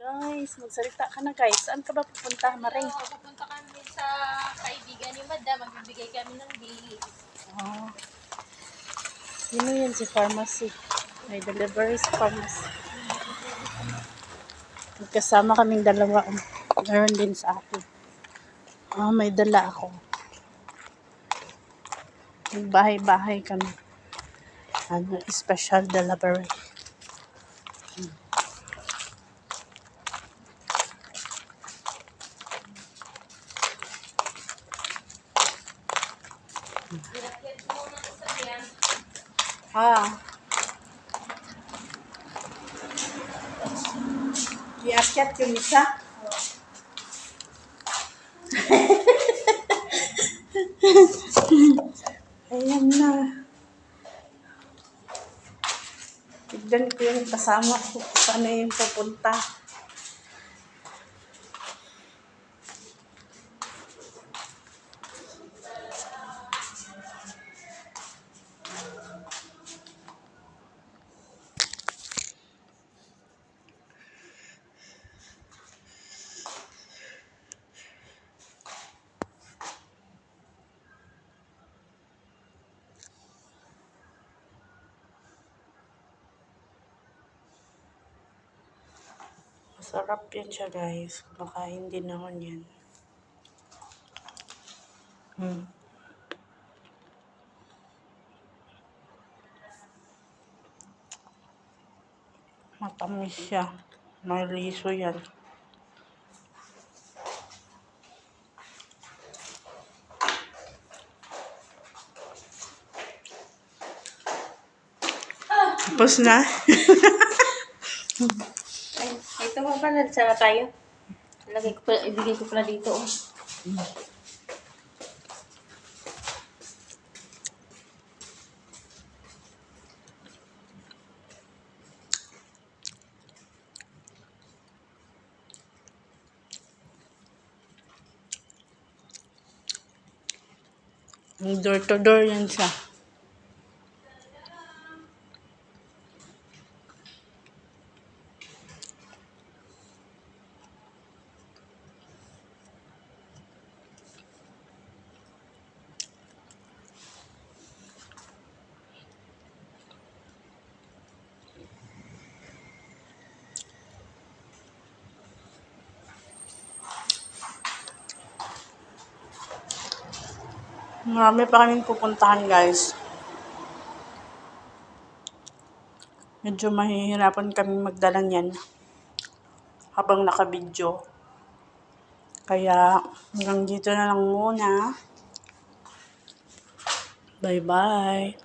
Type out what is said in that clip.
Guys, magsalita ka na guys. Saan ka ba pupunta, Maring? Pupunta kami sa kaibigan ni Madam. Magbibigay kami ng bilis. Oh. Sino yan si pharmacy? May delivery sa pharmacy. Magkasama kaming dalawa. Meron din sa akin. Oh, may dala ako. Bahay-bahay kami. Ano, special delivery. Ah. Iakyat yung isa. Ayan na. Tignan ko yung kasama ko. Saan yung pupunta. Masarap yan siya guys. Kumakain din ako yan. Matamis siya. May liso yan. Tapos na. Ay, ito mo ba? Nagsara tayo. Ibigay ko pala dito. Oh. Door to door yan siya. Marami pa kaming pupuntahan guys. Medyo mahihirapan kami magdala niyan habang nakabidyo. Kaya hanggang dito na lang muna. Bye bye.